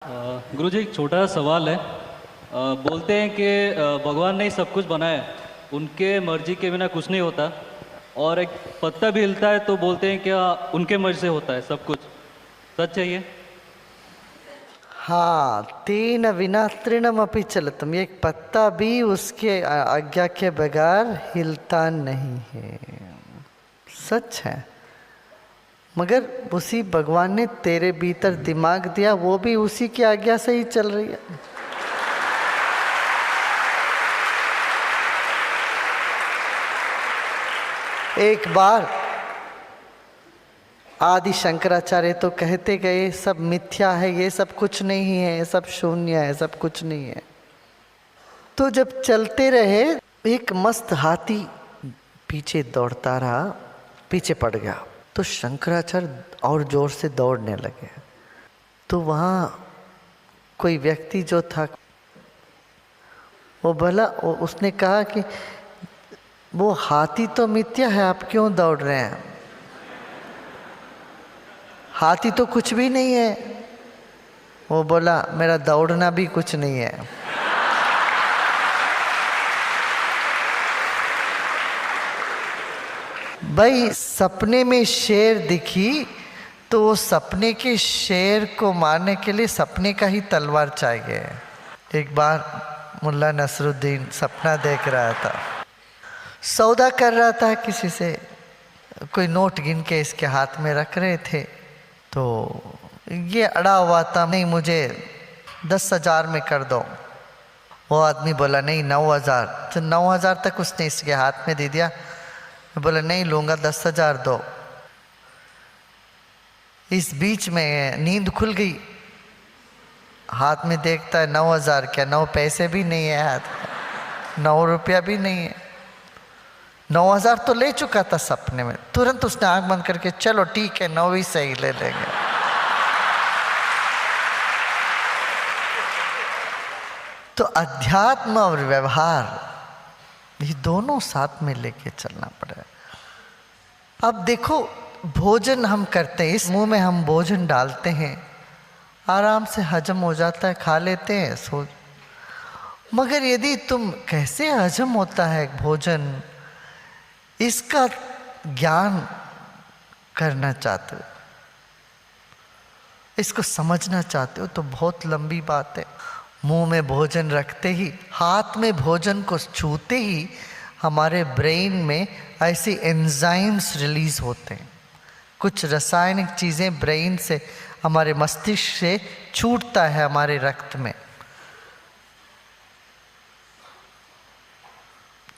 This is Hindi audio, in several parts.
गुरुजी एक छोटा सा सवाल है। बोलते हैं कि भगवान ने ही सब कुछ बनाया है, उनके मर्जी के बिना कुछ नहीं होता। और एक पत्ता भी हिलता है तो बोलते हैं क्या उनके मर्जी से होता है सब कुछ। सच है ये? हाँ, तेन विना तृणमपि चलतम। एक पत्ता भी उसके आज्ञा के बगैर हिलता नहीं है। सच है। मगर उसी भगवान ने तेरे भीतर दिमाग दिया, वो भी उसी की आज्ञा से ही चल रही है। एक बार आदि शंकराचार्य तो कहते गए सब मिथ्या है, ये सब कुछ नहीं है, ये सब शून्य है, सब कुछ नहीं है। तो जब चलते रहे, एक मस्त हाथी पीछे दौड़ता रहा, पीछे पड़ गया। तो शंकराचार्य और जोर से दौड़ने लगे। तो वहाँ कोई व्यक्ति जो था वो भला उसने कहा कि वो हाथी तो मिथ्या है, आप क्यों दौड़ रहे हैं? हाथी तो कुछ भी नहीं है। वो बोला मेरा दौड़ना भी कुछ नहीं है। भाई सपने में शेर दिखी तो वो सपने के शेर को मारने के लिए सपने का ही तलवार चाहिए। एक बार मुल्ला नसरुद्दीन सपना देख रहा था, सौदा कर रहा था किसी से, कोई नोट गिन के इसके हाथ में रख रहे थे। तो ये अड़ा हुआ था, नहीं मुझे 10,000 में कर दो। वो आदमी बोला नहीं 9,000। तो 9,000 तक उसने इसके हाथ में दे दिया। बोला नहीं लूँगा, 10,000 दो। इस बीच में नींद खुल गई, हाथ में देखता है 9,000, क्या 9 पैसे भी नहीं है हाथ में, 9 रुपया भी नहीं है। 9,000 तो ले चुका था सपने में। तुरंत उसने आंख बंद करके चलो ठीक है 9 ही सही ले लेंगे। तो अध्यात्म और व्यवहार ये दोनों साथ में लेके चलना पड़ेगा। अब देखो भोजन हम करते हैं, इस मुंह में हम भोजन डालते हैं, आराम से हजम हो जाता है, खा लेते हैं सो। मगर यदि तुम कैसे हजम होता है भोजन, इसका ज्ञान करना चाहते हो, इसको समझना चाहते हो तो बहुत लंबी बात है। मुंह में भोजन रखते ही, हाथ में भोजन को छूते ही हमारे ब्रेन में ऐसी एंजाइम्स रिलीज होते हैं। कुछ रासायनिक चीज़ें ब्रेन से, हमारे मस्तिष्क से छूटता है हमारे रक्त में।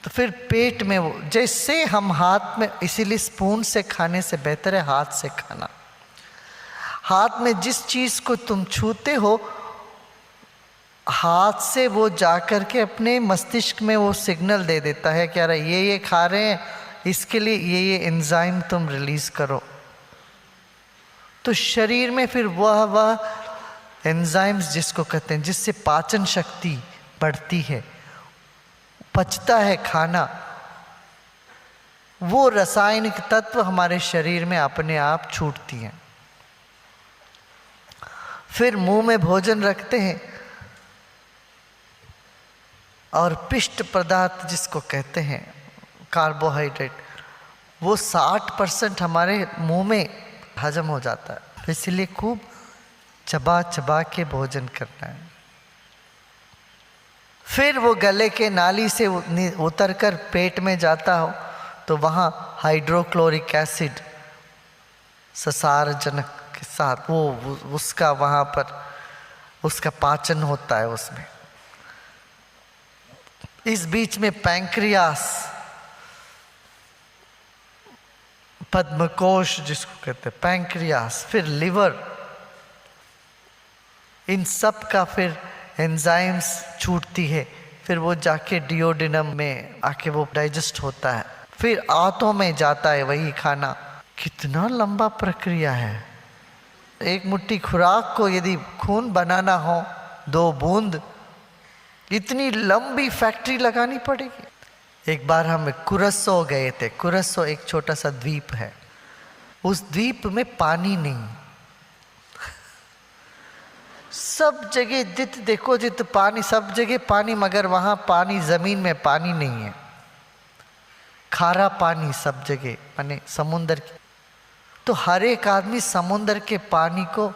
तो फिर पेट में वो, जैसे हम हाथ में, इसीलिए स्पून से खाने से बेहतर है हाथ से खाना। हाथ में जिस चीज़ को तुम छूते हो, हाथ से वो जाकर के अपने मस्तिष्क में वो सिग्नल दे देता है कि अरे ये खा रहे हैं, इसके लिए ये एंजाइम तुम रिलीज करो। तो शरीर में फिर वह एंजाइम्स जिसको कहते हैं, जिससे पाचन शक्ति बढ़ती है, पचता है खाना, वो रासायनिक तत्व हमारे शरीर में अपने आप छूटती हैं। फिर मुंह में भोजन रखते हैं और पिष्ट पदार्थ जिसको कहते हैं कार्बोहाइड्रेट, वो 60% हमारे मुंह में हजम हो जाता है। इसलिए खूब चबा चबा के भोजन करना है। फिर वो गले के नाली से उतर कर पेट में जाता हो तो वहाँ हाइड्रोक्लोरिक एसिड संसारजनक के साथ वो उसका वहाँ पर उसका पाचन होता है उसमें। इस बीच में पैंक्रियास, पद्मकोश जिसको कहते हैं पैंक्रियास, फिर लिवर, इन सब का फिर एंजाइम्स छूटती है। फिर वो जाके डियोडिनम में आके वो डाइजेस्ट होता है, फिर आंतों में जाता है वही खाना। कितना लंबा प्रक्रिया है। एक मुट्ठी खुराक को यदि खून बनाना हो 2 बूंद, इतनी लंबी फैक्ट्री लगानी पड़ेगी। एक बार हम कुरसो गए थे। कुरसो एक छोटा सा द्वीप है, उस द्वीप में पानी नहीं। सब जगह जित देखो जित पानी, सब जगह पानी, मगर वहाँ पानी, जमीन में पानी नहीं है, खारा पानी सब जगह, माने समुंदर की। तो हर एक आदमी समुंदर के पानी को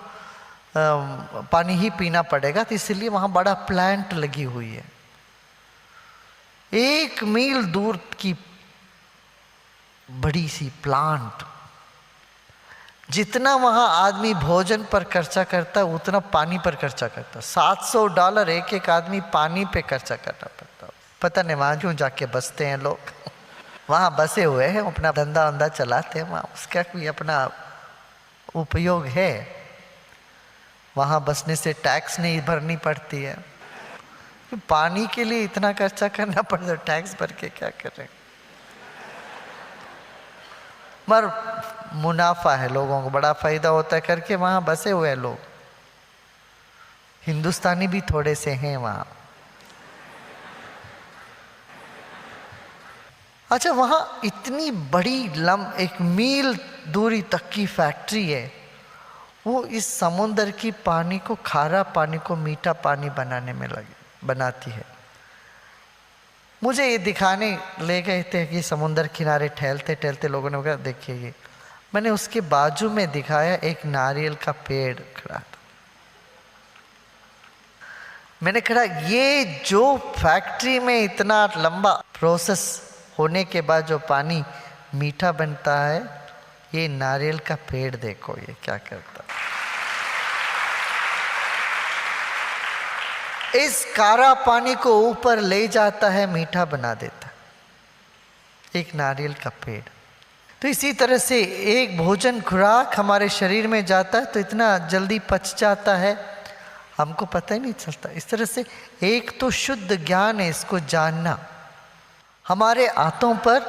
पानी ही पीना पड़ेगा, तो इसलिए वहाँ बड़ा प्लांट लगी हुई है। 1 मील दूर की बड़ी सी प्लांट। जितना वहाँ आदमी भोजन पर खर्चा करता है उतना पानी पर खर्चा करता। $700 एक आदमी पानी पे खर्चा करना पड़ता। पता नहीं वहाँ क्यों जाके बसते हैं लोग। वहाँ बसे हुए हैं, अपना धंधा वंधा चलाते हैं, वहाँ उसका कोई अपना उपयोग है। वहाँ बसने से टैक्स नहीं भरनी पड़ती है। पानी के लिए इतना खर्चा करना पड़ता है, टैक्स भर के क्या करें। मगर मुनाफा है, लोगों को बड़ा फायदा होता है करके वहाँ बसे हुए हैं लोग। हिंदुस्तानी भी थोड़े से हैं वहाँ। अच्छा, वहाँ इतनी बड़ी 1 मील दूरी तक की फैक्ट्री है, वो इस समुंदर की पानी को, खारा पानी को मीठा पानी बनाती है। मुझे ये दिखाने ले गए थे कि समुंदर किनारे टहलते टहलते लोगों ने कहा देखिए ये, मैंने उसके बाजू में दिखाया एक नारियल का पेड़ खड़ा था। मैंने कहा ये जो फैक्ट्री में इतना लंबा प्रोसेस होने के बाद जो पानी मीठा बनता है, ये नारियल का पेड़ देखो ये क्या करता है। इस कारा पानी को ऊपर ले जाता है, मीठा बना देता है, एक नारियल का पेड़। तो इसी तरह से एक भोजन खुराक हमारे शरीर में जाता है तो इतना जल्दी पच जाता है, हमको पता ही नहीं चलता। इस तरह से एक तो शुद्ध ज्ञान है, इसको जानना। हमारे हाथों पर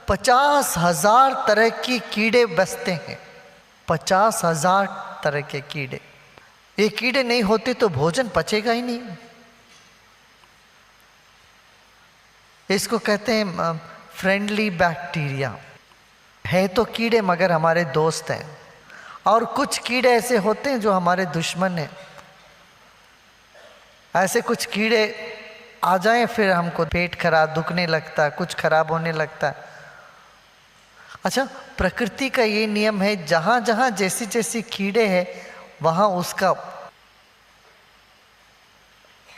50,000 तरह की कीड़े बसते हैं, 50,000 तरह के कीड़े। ये कीड़े नहीं होते तो भोजन पचेगा ही नहीं। इसको कहते हैं फ्रेंडली बैक्टीरिया। है तो कीड़े मगर हमारे दोस्त हैं, और कुछ कीड़े ऐसे होते हैं जो हमारे दुश्मन हैं। ऐसे कुछ कीड़े आ जाएं फिर हमको पेट खराब, दुखने लगता है, कुछ खराब होने लगता है। अच्छा, प्रकृति का ये नियम है, जहाँ जहाँ जैसी जैसी कीड़े हैं वहाँ उसका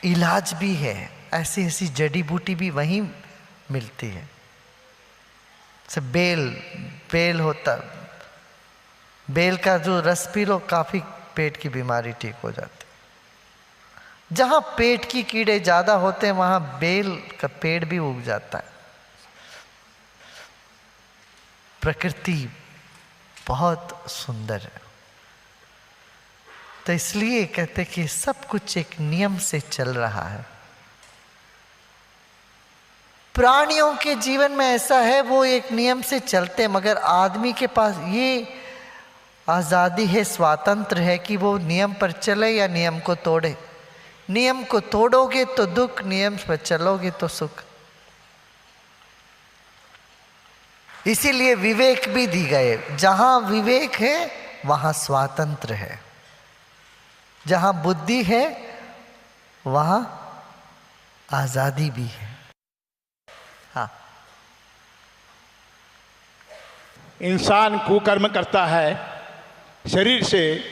इलाज भी है। ऐसी ऐसी जड़ी बूटी भी वहीं मिलती है। जैसे बेल होता, बेल का जो रस पी लो काफ़ी पेट की बीमारी ठीक हो जाती। जहाँ पेट की कीड़े ज़्यादा होते हैं वहाँ बेल का पेड़ भी उग जाता है। प्रकृति बहुत सुंदर है, तो इसलिए कहते कि सब कुछ एक नियम से चल रहा है। प्राणियों के जीवन में ऐसा है, वो एक नियम से चलते, मगर आदमी के पास ये आज़ादी है, स्वातंत्र है कि वो नियम पर चले या नियम को तोड़े। नियम को तोड़ोगे तो दुख, नियम पर चलोगे तो सुख। इसीलिए विवेक भी दी गए। जहाँ विवेक है वहाँ स्वातंत्र है, जहाँ बुद्धि है वहाँ आज़ादी भी है। हाँ, इंसान कुकर्म करता है शरीर से,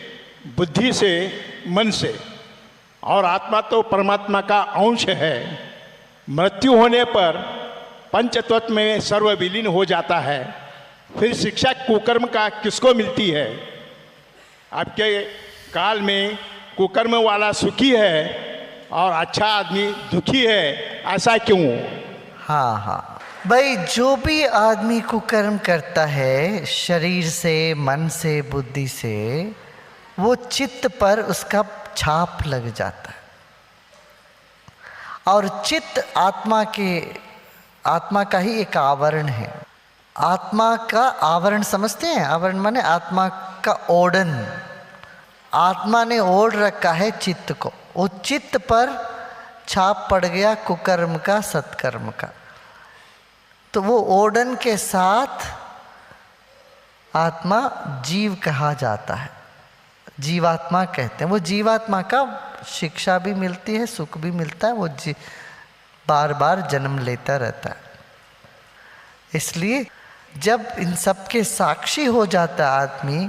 बुद्धि से, मन से, और आत्मा तो परमात्मा का अंश है। मृत्यु होने पर पंचतत्व में सर्व विलीन हो जाता है। फिर शिक्षा कुकर्म का किसको मिलती है? आपके काल में कुकर्म वाला सुखी है और अच्छा आदमी दुखी है, ऐसा क्यों? हाँ हाँ भाई, जो भी आदमी कुकर्म करता है शरीर से, मन से, बुद्धि से, वो चित्त पर उसका छाप लग जाता है। और चित्त आत्मा का ही एक आवरण है। आत्मा का आवरण समझते हैं? आवरण माने आत्मा का ओढ़न। आत्मा ने ओढ़ रखा है चित्त को, वो चित्त पर छाप पड़ गया कुकर्म का, सत्कर्म का। तो वो ओढ़न के साथ आत्मा जीव कहा जाता है। जीवात्मा कहते हैं। वो जीवात्मा का शिक्षा भी मिलती है, सुख भी मिलता है, वो बार बार जन्म लेता रहता है। इसलिए जब इन सब के साक्षी हो जाता है आदमी,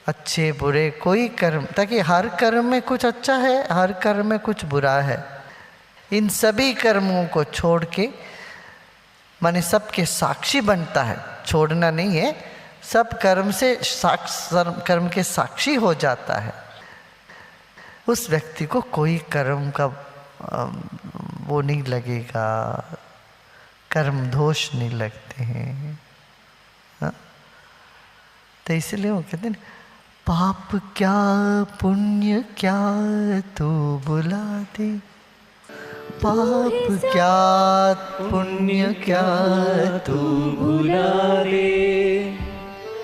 अच्छे बुरे कोई कर्म, ताकि हर कर्म में कुछ अच्छा है, हर कर्म में कुछ बुरा है, इन सभी कर्मों को छोड़ के माने सबके साक्षी बनता है, छोड़ना नहीं है, सब कर्म से कर्म के साक्षी हो जाता है, उस व्यक्ति को कोई कर्म का वो नहीं लगेगा, कर्म दोष नहीं लगते हैं। हाँ? तो इसलिए वो कहते हैं पाप क्या पुण्य क्या तू बुला दे, पाप क्या पुण्य क्या तू भुला दे,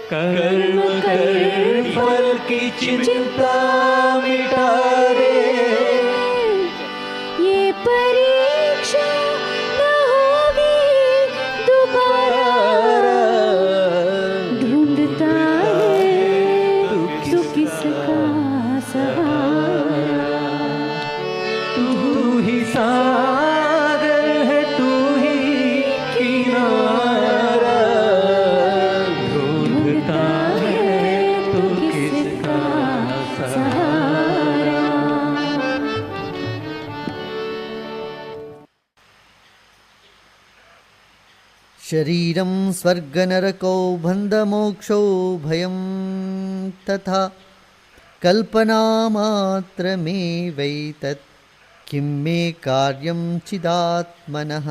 कर्म कर फल की चिंता मिटा दे, ये परीक्षा न होगी दोबारा, ढूंढता है तू किसका सहारा, तू ही सागर है तू ही किनारा, ढूंढता है तू किसका सहारा। शरीरं स्वर्गनरको बन्धमोक्षो भयं तथा कल्पनामात्रमेवैतत् किं मे कार्यं चिदात्मनः।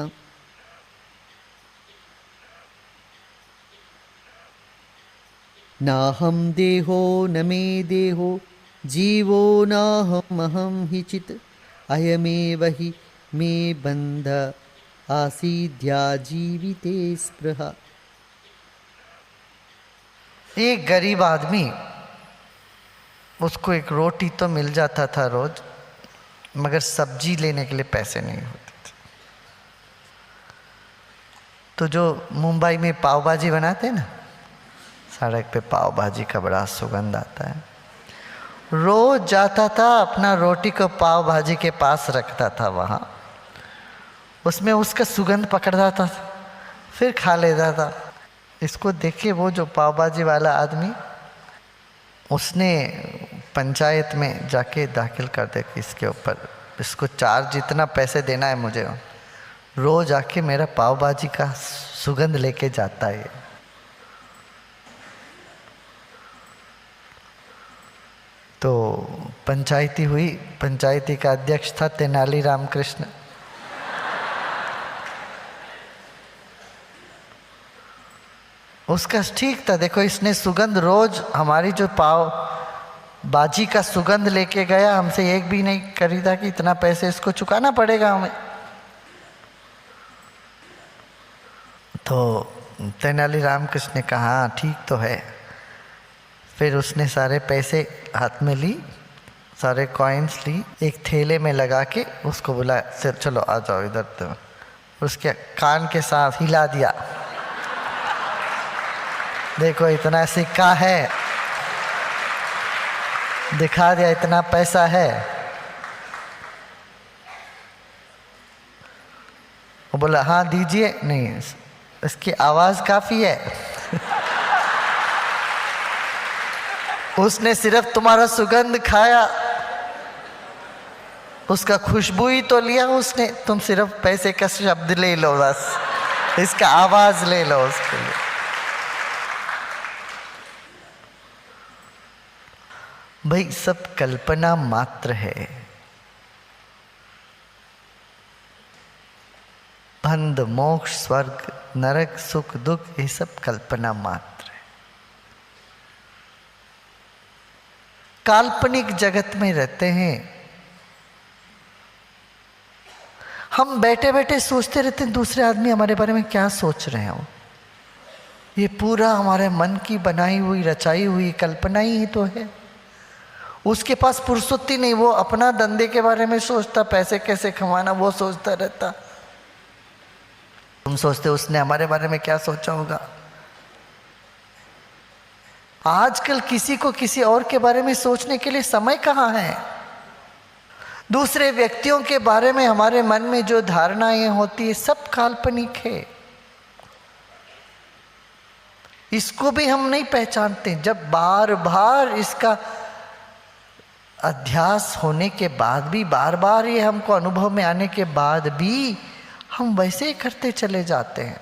नाहं देहो न मे देहो जीवो नाहमहं हि चित् अयमेव हि मे बन्ध आसीद्या जीविते स्पृहा। एक गरीब आदमी, उसको एक रोटी तो मिल जाता था रोज, मगर सब्जी लेने के लिए पैसे नहीं होते थे। तो जो मुंबई में पाव भाजी बनाते हैं ना, सड़क पे पाव भाजी का बड़ा सुगंध आता है, रोज जाता था, अपना रोटी को पाव भाजी के पास रखता था, वहाँ उसमें उसका सुगंध पकड़ता था, फिर खा लेता था। इसको देखे वो जो पाव भाजी वाला आदमी, उसने पंचायत में जाके दाखिल कर दे कि इसके ऊपर इसको चार्ज जितना पैसे देना है मुझे, रोज आके मेरा पाव भाजी का सुगंध लेके जाता है। तो पंचायती हुई, पंचायती का अध्यक्ष था तेनाली रामकृष्ण। उसका ठीक था, देखो इसने सुगंध रोज हमारी जो पाव बाजी का सुगंध लेके गया, हमसे एक भी नहीं खरीदा कि इतना पैसे इसको चुकाना पड़ेगा हमें। तो तेनाली रामकृष्ण ने कहा ठीक तो है। फिर उसने सारे पैसे हाथ में ली, सारे कॉइन्स ली, एक थैले में लगा के उसको बुलाया, चलो आ जाओ इधर। तो उसके कान के साथ हिला दिया, देखो इतना सिक्का है, दिखा दिया इतना पैसा है। वो बोला हाँ दीजिए, नहीं इसकी आवाज़ काफ़ी है। उसने सिर्फ तुम्हारा सुगंध खाया, उसका खुशबू ही तो लिया उसने, तुम सिर्फ पैसे का शब्द ले लो, बस इसका आवाज़ ले लो उसके लिए। भाई सब कल्पना मात्र है, बंध मोक्ष स्वर्ग नरक सुख दुख ये सब कल्पना मात्र है। काल्पनिक जगत में रहते हैं हम, बैठे बैठे सोचते रहते हैं दूसरे आदमी हमारे बारे में क्या सोच रहे हो। ये पूरा हमारे मन की बनाई हुई रचाई हुई कल्पना ही तो है। उसके पास फुर्सत ही नहीं, वो अपना धंधे के बारे में सोचता, पैसे कैसे कमाना वो सोचता रहता। तुम सोचते उसने हमारे बारे में क्या सोचा होगा। आजकल किसी को किसी और के बारे में सोचने के लिए समय कहाँ है। दूसरे व्यक्तियों के बारे में हमारे मन में जो धारणाएं होती है सब काल्पनिक है। इसको भी हम नहीं पहचानते। जब बार बार इसका अध्यास होने के बाद भी, बार बार ये हमको अनुभव में आने के बाद भी हम वैसे ही करते चले जाते हैं।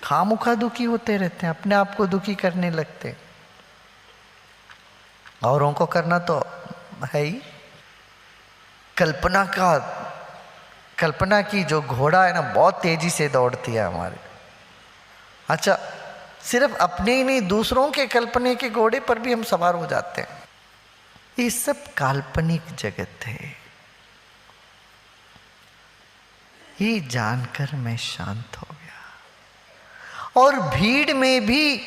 खामुखा दुखी होते रहते हैं, अपने आप को दुखी करने लगते हैं। औरों को करना तो है ही। कल्पना की जो घोड़ा है ना, बहुत तेजी से दौड़ती है हमारे। अच्छा, सिर्फ अपने ही नहीं, दूसरों के कल्पने के घोड़े पर भी हम सवार हो जाते हैं। ये सब काल्पनिक जगत है। ये जानकर मैं शांत हो गया। और भीड़ में भी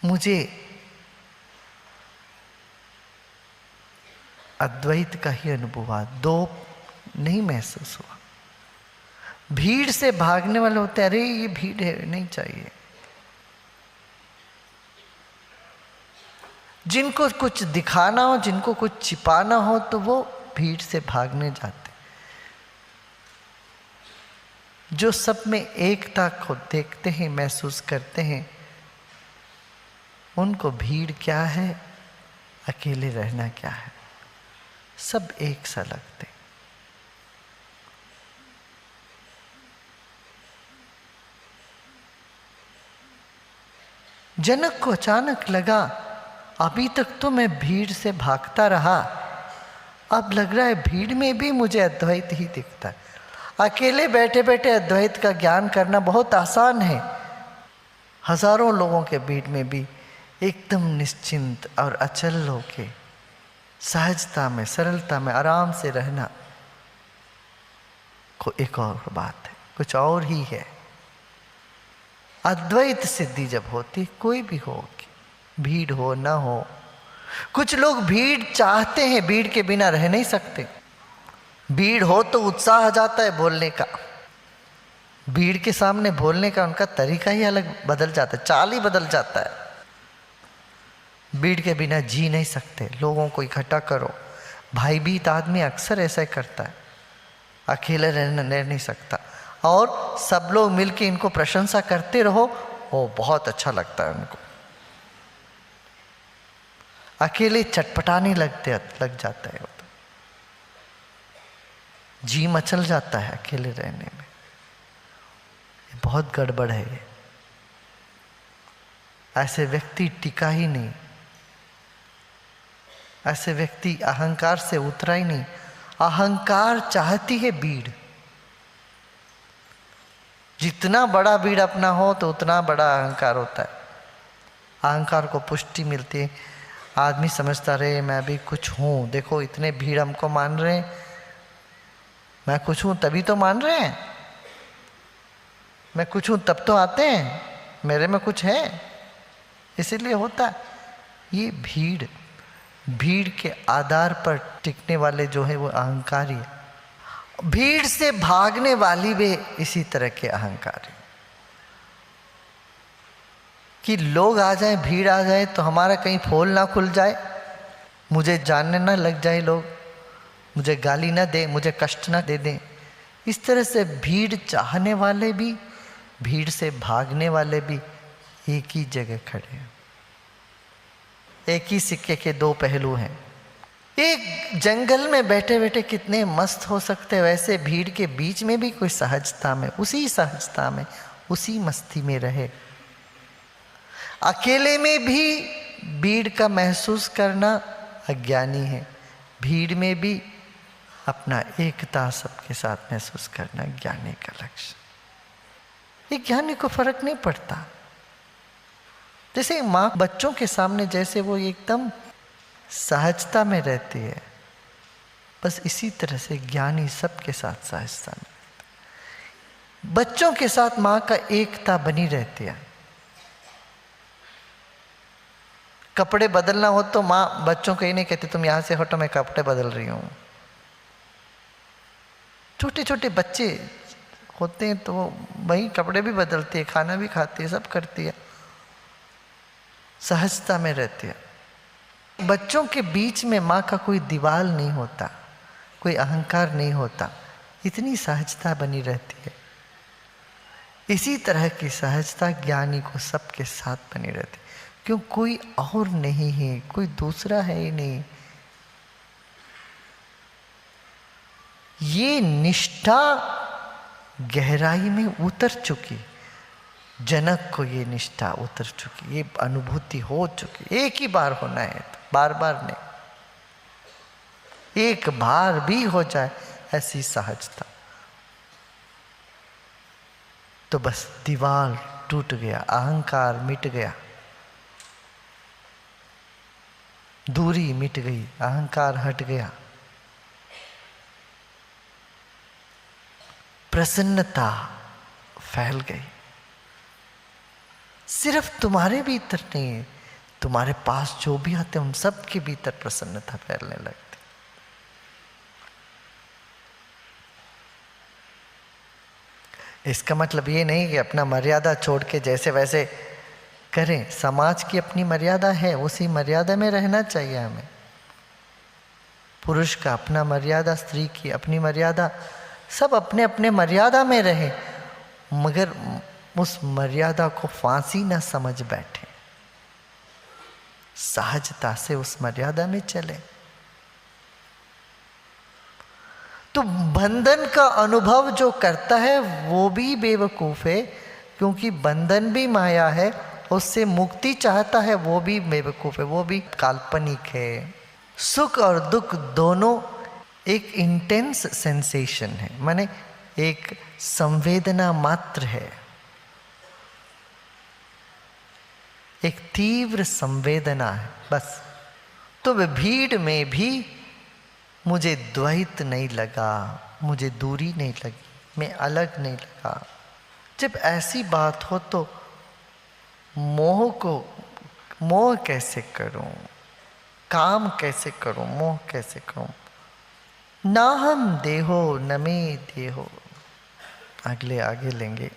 मुझे अद्वैत का ही अनुभव हुआ, दो नहीं महसूस हुआ। भीड़ से भागने वाले होते, अरे ये भीड़ है, नहीं चाहिए। जिनको कुछ दिखाना हो, जिनको कुछ छिपाना हो, तो वो भीड़ से भागने जाते। जो सब में एकता को देखते हैं, महसूस करते हैं, उनको भीड़ क्या है, अकेले रहना क्या है, सब एक सा लगते। जनक को अचानक लगा, अभी तक तो मैं भीड़ से भागता रहा, अब लग रहा है भीड़ में भी मुझे अद्वैत ही दिखता है। अकेले बैठे बैठे अद्वैत का ज्ञान करना बहुत आसान है। हजारों लोगों के बीच में भी एकदम निश्चिंत और अचल होके सहजता में, सरलता में, आराम से रहना को एक और बात है, कुछ और ही है। अद्वैत सिद्धि जब होती, कोई भी हो, भीड़ हो ना हो। कुछ लोग भीड़ चाहते हैं, भीड़ के बिना रह नहीं सकते। भीड़ हो तो उत्साह आ जाता है बोलने का, भीड़ के सामने बोलने का उनका तरीका ही अलग बदल जाता है, चाल ही बदल जाता है। भीड़ के बिना जी नहीं सकते, लोगों को इकट्ठा करो। भयभीत आदमी अक्सर ऐसा ही करता है, अकेले रह नहीं सकता। और सब लोग मिलके इनको प्रशंसा करते रहो, वो बहुत अच्छा लगता है उनको। अकेले चटपटाने लग जाता है, जी मचल जाता है अकेले रहने में। ये बहुत गड़बड़ है ये। ऐसे व्यक्ति टिका ही नहीं, ऐसे व्यक्ति अहंकार से उतरा ही नहीं। अहंकार चाहती है भीड़, जितना बड़ा भीड़ अपना हो तो उतना बड़ा अहंकार होता है। अहंकार को पुष्टि मिलती है। आदमी समझता रहे मैं भी कुछ हूँ, देखो इतने भीड़ हमको मान रहे हैं, मैं कुछ हूँ तभी तो मान रहे हैं, मैं कुछ हूँ तब तो आते हैं, मेरे में कुछ है, इसीलिए होता है। ये भीड़ के आधार पर टिकने वाले जो है वो अहंकारी है। भीड़ से भागने वाली भी इसी तरह के अहंकारी, कि लोग आ जाए, भीड़ आ जाए तो हमारा कहीं पोल ना खुल जाए, मुझे जानने ना लग जाए लोग, मुझे गाली ना दे, मुझे कष्ट ना दे दें। इस तरह से भीड़ चाहने वाले भी, भीड़ से भागने वाले भी एक ही जगह खड़े हैं। एक ही सिक्के के दो पहलू हैं। एक जंगल में बैठे बैठे कितने मस्त हो सकते हैं, वैसे भीड़ के बीच में भी कोई सहजता में, उसी सहजता में, उसी मस्ती में रहे। अकेले में भी भीड़ का महसूस करना अज्ञानी है, भीड़ में भी अपना एकता सबके साथ महसूस करना ज्ञानी का लक्ष्य। एक ज्ञानी को फर्क नहीं पड़ता। जैसे माँ बच्चों के सामने जैसे वो एकदम सहजता में रहती है, बस इसी तरह से ज्ञानी सबके साथ सहजता में रहता है। बच्चों के साथ माँ का एकता बनी रहती है। कपड़े बदलना हो तो माँ बच्चों को ही नहीं कहती तुम यहाँ से हटो, मैं कपड़े बदल रही हूँ। छोटे छोटे बच्चे होते हैं तो वही कपड़े भी बदलती है, खाना भी खाती है, सब करती है, सहजता में रहती है। बच्चों के बीच में माँ का कोई दीवार नहीं होता, कोई अहंकार नहीं होता, इतनी सहजता बनी रहती है। इसी तरह की सहजता ज्ञानी को सबके साथ बनी रहती, क्यों कोई और नहीं है, कोई दूसरा है ही नहीं। ये निष्ठा गहराई में उतर चुकी, जनक को ये निष्ठा उतर चुकी, ये अनुभूति हो चुकी। एक ही बार होना है, बार बार नहीं, एक बार भी हो जाए ऐसी सहजता तो बस दीवार टूट गया, अहंकार मिट गया, दूरी मिट गई, अहंकार हट गया, प्रसन्नता फैल गई। सिर्फ तुम्हारे भीतर नहीं है, तुम्हारे पास जो भी आते हैं उन सब के भीतर प्रसन्नता फैलने लगती। इसका मतलब ये नहीं कि अपना मर्यादा छोड़ के जैसे वैसे करें। समाज की अपनी मर्यादा है, उसी मर्यादा में रहना चाहिए हमें। पुरुष का अपना मर्यादा, स्त्री की अपनी मर्यादा, सब अपने अपने मर्यादा में रहे, मगर उस मर्यादा को फांसी न समझ बैठे, सहजता से उस मर्यादा में चले। तो बंधन का अनुभव जो करता है वो भी बेवकूफ है, क्योंकि बंधन भी माया है, उससे मुक्ति चाहता है वो भी बेवकूफ है, वो भी काल्पनिक है। सुख और दुख दोनों एक इंटेंस सेंसेशन है, माने एक संवेदना मात्र है, एक तीव्र संवेदना है बस। तो वे भीड़ में भी मुझे द्वैत नहीं लगा, मुझे दूरी नहीं लगी, मैं अलग नहीं लगा। जब ऐसी बात हो तो मोह कैसे करूं, काम कैसे करूं, मोह कैसे करूं। ना हम देहो न में देहो, आगे लेंगे।